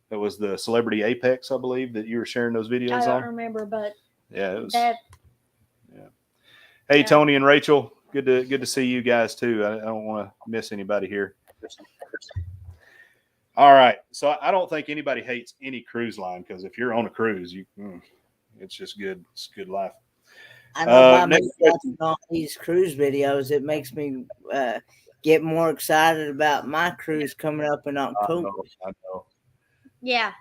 It was the Celebrity Apex, I believe, that you were sharing those videos on. I don't remember, but yeah, it was. That, yeah. Hey, Tony and Rachel, good to see you guys too. I don't want to miss anybody here. All right, so I don't think anybody hates any cruise line, because if you're on a cruise, it's just good. It's good life. I know by watching all these cruise videos, it makes me get more excited about my cruise coming up in October. I know. Yeah,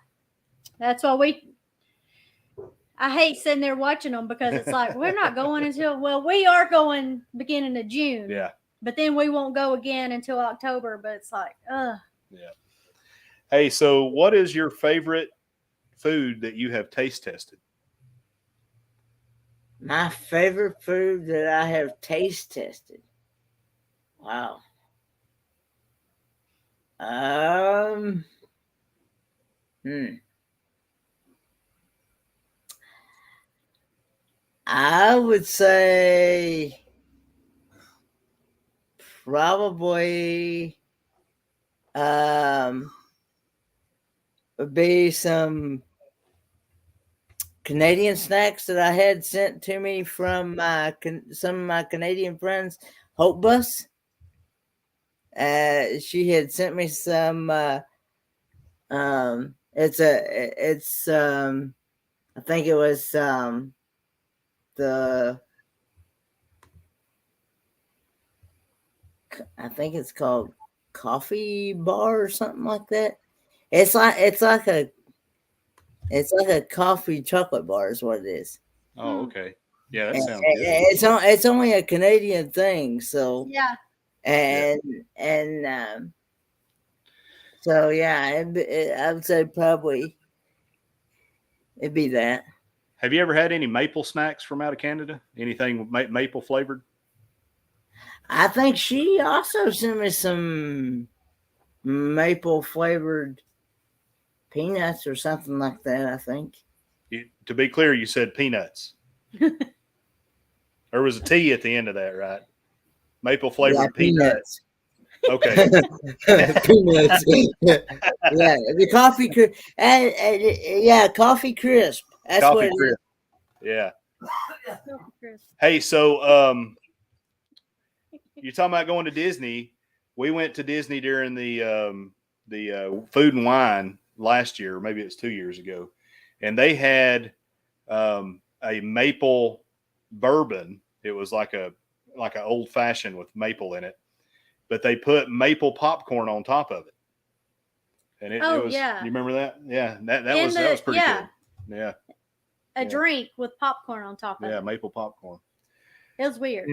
that's why I hate sitting there watching them, because it's like, we're not going until, we are going beginning of June. Yeah. But then we won't go again until October. But it's like, ugh. Yeah. Hey, so what is your favorite food that you have taste tested? My favorite food that I have taste tested. Wow. I would say probably would be some Canadian snacks that I had sent to me from some of my Canadian friends. Hope Bus. She had sent me some. It's I think it was I think it's called Coffee Bar or something like that. It's like a coffee chocolate bar is what it is. Oh, okay. Yeah, that sounds good. It's only a Canadian thing, so Yeah. And so yeah, I would say probably it'd be that. Have you ever had any maple snacks from out of Canada? Anything maple flavored? I think she also sent me some maple flavored peanuts or something like that. I think. To be clear, you said peanuts. There was a T at the end of that, right? Maple flavored peanuts. Okay. Peanuts. Yeah, the coffee crisp. Yeah, coffee crisp. That's Coffee what it crisp. Yeah. Chris. Hey, so you're talking about going to Disney. We went to Disney during the Food and Wine last year, maybe it was 2 years ago, and they had a maple bourbon. It was like an old fashioned with maple in it, but they put maple popcorn on top of it. And it was, yeah. You remember that? Yeah, that was pretty cool. Yeah. A drink with popcorn on top of it. Yeah, maple popcorn. It was weird.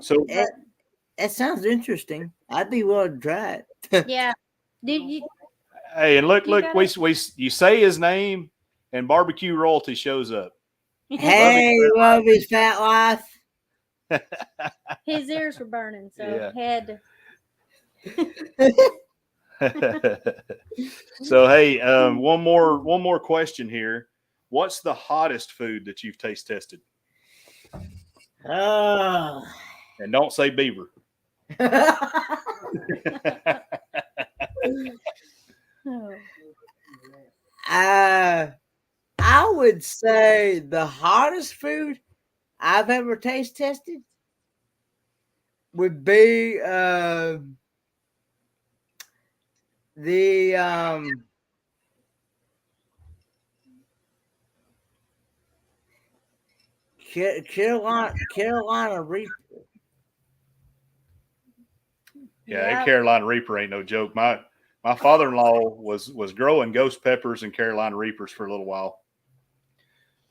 So that sounds interesting. I'd be willing to try it. Yeah. Did you? Hey, and look, you say his name, and barbecue royalty shows up. Hey, love his fat wife. His ears were burning, so had. So hey, one more question here. What's the hottest food that you've taste tested? Oh. And don't say beaver. I would say the hottest food I've ever taste tested would be the Carolina Reaper. Yeah, that Carolina Reaper ain't no joke. My father-in-law was growing ghost peppers and Carolina Reapers for a little while,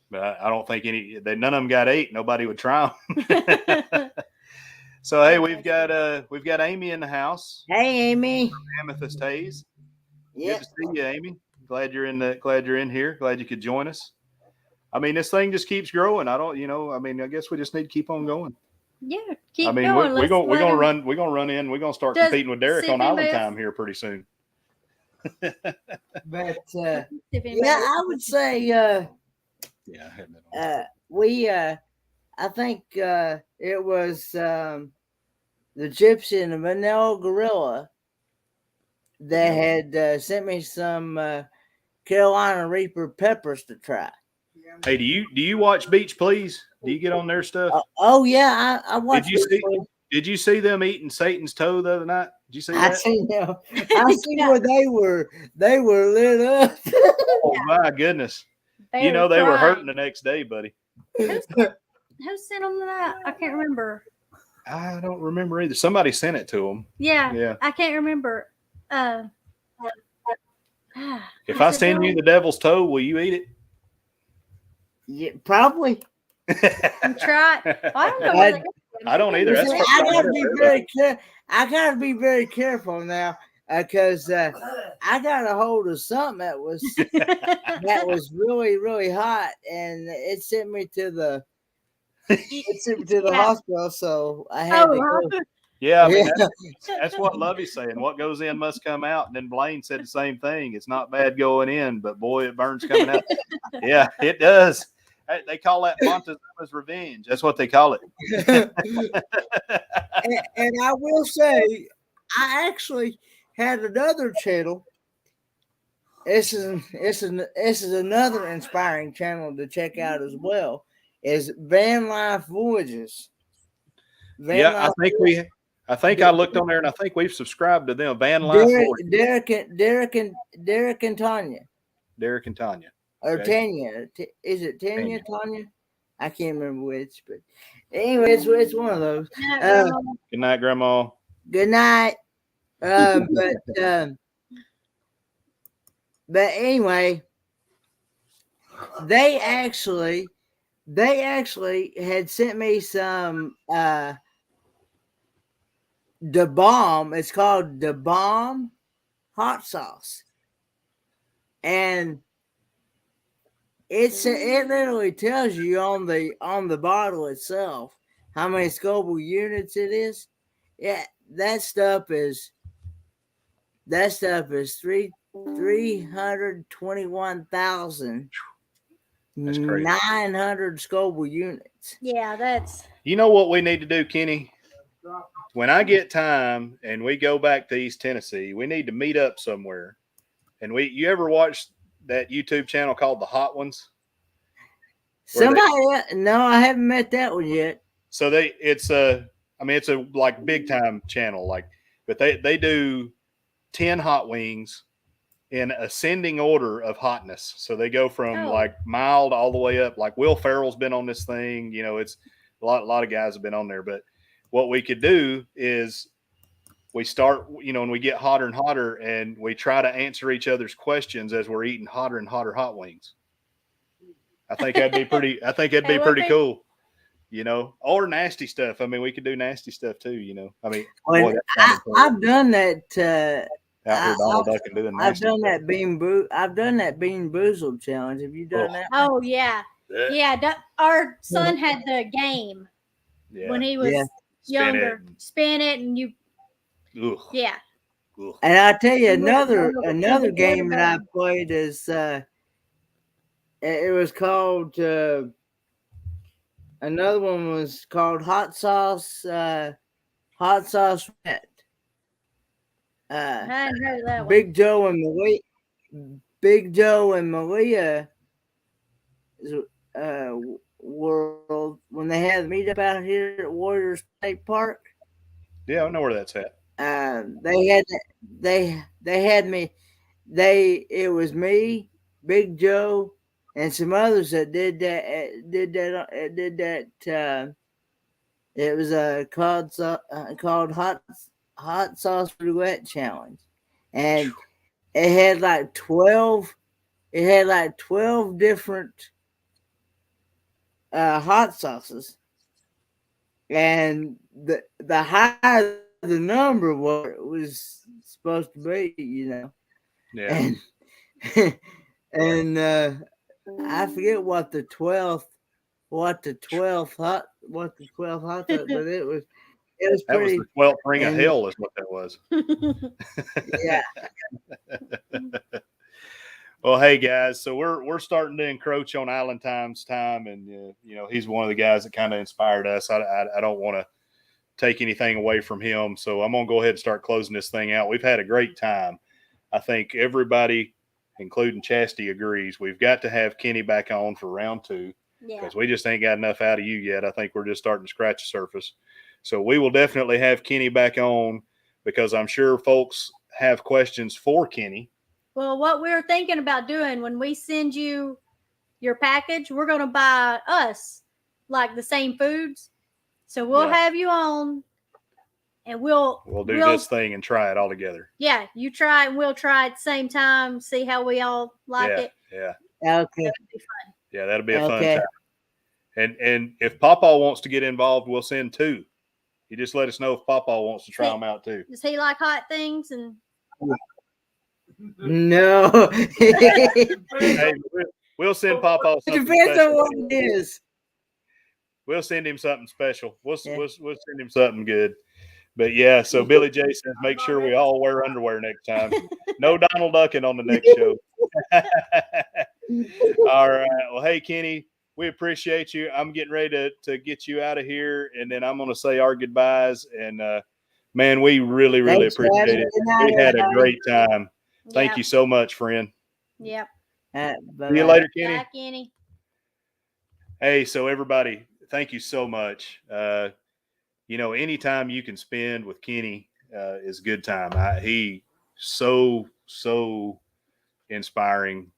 but I don't think none of them got ate. Nobody would try them. So hey, we've got Amy in the house. Hey, Amy. Amethyst Hayes. Yeah. Good to see you, Amy. Glad you're in here. Glad you could join us. I mean, this thing just keeps growing. I guess we just need to keep on going. Yeah, keep going. We're gonna run in. We're gonna start competing with Derek on Island Time here pretty soon. But I would say I think it was the Gypsy and the Vanilla Gorilla that had sent me some Carolina Reaper peppers to try. Hey, do you watch Beach Please? Do you get on their stuff? Oh yeah, I watched. Did you see them eating Satan's toe the other night? Did you see that? I seen them. I seen where they were lit up. Oh my goodness! They were hurting the next day, buddy. Who sent them that? I can't remember. I don't remember either. Somebody sent it to them. Yeah. I can't remember. If I send you the devil's toe, will you eat it? Yeah, probably. Try. I don't know. I don't either. I gotta be very careful now because I got a hold of something that was really, really hot, and it sent me to the hospital. So I had to go. Yeah, I mean, that's what Lovey's saying. What goes in must come out. And then Blaine said the same thing. It's not bad going in, but boy, it burns coming out. Yeah, it does. They call that Montezuma's Revenge. That's what they call it. and I will say, I actually had another channel. This is another inspiring channel to check out as well. Is Van Life Voyages. I think I looked on there and I think we've subscribed to them. Van Life Voyages. Derek and Tanya. Derek and Tanya. Or Okay. Tanya. Is it Tanya? I can't remember which, but anyway, it's one of those. Good night, Grandma. Good night. But anyway, they actually had sent me some Da Bomb. It's called Da Bomb hot sauce, and it literally tells you on the bottle itself how many Scoville units it is. Yeah, that stuff is 321,900 Scoville units. Yeah, that's. You know what we need to do, Kenny? When I get time and we go back to East Tennessee, we need to meet up somewhere. And you ever watch that YouTube channel called The Hot Ones? No, I haven't met that one yet. So it's a like big time channel, but they do 10 hot wings in ascending order of hotness. So they go from like mild all the way up. Like Will Ferrell's been on this thing, it's a lot of guys have been on there. But what we could do is we start, and we get hotter and hotter, and we try to answer each other's questions as we're eating hotter and hotter hot wings. I think that'd be pretty. I think it'd be pretty cool, or nasty stuff. I mean, we could do nasty stuff too. I mean, I've done that. Out here, Donald Duck and doing I've done that bean boozled challenge. Have you done that? Oh yeah, yeah. Our son had the game when he was younger. Spin it, and you. Ugh. Yeah. Ugh. And I'll tell you another game that I played is it was called another one was called Hot Sauce Red. I hadn't heard of that one. Big Joe and Malia world when they had the meetup out here at Warriors State Park. Yeah, I know where that's at. It was me, Big Joe, and some others that did that. It was called Hot Sauce Roulette Challenge, and it had like 12. It had like 12 different hot sauces, and the higher the number was supposed to be, Yeah. And I forget what the 12th hot sauce, but it was pretty. That was the 12th ring of hell, is what that was. Yeah. Well, hey guys, so we're starting to encroach on Island Time's time, and he's one of the guys that kind of inspired us. I don't want to take anything away from him, so I'm gonna go ahead and start closing this thing out. We've had a great time. I think everybody, including Chasidy, agrees we've got to have Kenny back on for round 2 because we just ain't got enough out of you yet. I think we're just starting to scratch the surface. So we will definitely have Kenny back on because I'm sure folks have questions for Kenny. Well, what we're thinking about doing when we send you your package, we're going to buy us like the same foods. So we'll have you on, and we'll do this thing and try it all together. Yeah, you try it and we'll try at the same time, see how we all like it. Yeah. Okay. That'll be fun. Yeah, that'll be a fun time. And if Papa wants to get involved, we'll send 2. You just let us know if Papa wants to try them out too. Does he like hot things? And no. Hey, we'll send Papa something depends special. on what it is. We'll send him something special. We'll send him something good. But yeah, so Billy J says make sure we all wear underwear next time. No Donald Ducking on the next show. All right. Well, hey Kenny, we appreciate you. I'm getting ready to get you out of here, and then I'm going to say our goodbyes. And man, we really Thanks, appreciate Daddy. it. Good night, We had a everybody. great time. Thank Yep. you so much, friend. Yep. See you Bye-bye. later, Kenny. Bye, Kenny. Hey, so everybody, thank you so much. Anytime you can spend with Kenny is good time. He so inspiring,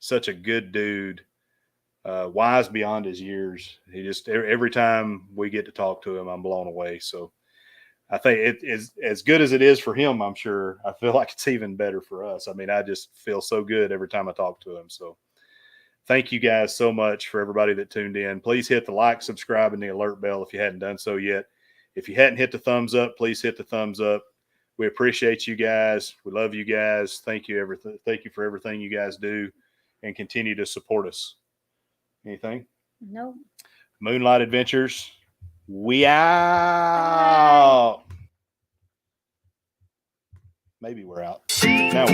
such a good dude, wise beyond his years. He just, every time we get to talk to him, I'm blown away. So I think it is as good as it is for him. I'm sure I feel like it's even better for us. I mean, I just feel so good every time I talk to him. So thank you guys so much for everybody that tuned in. Please hit the like, subscribe, and the alert bell if you hadn't done so yet. If you hadn't hit the thumbs up, please hit the thumbs up. We appreciate you guys. We love you guys. Thank you for everything you guys do, and continue to support us. Anything? No. Moonlight Adventures. We out. Maybe we're out. Now.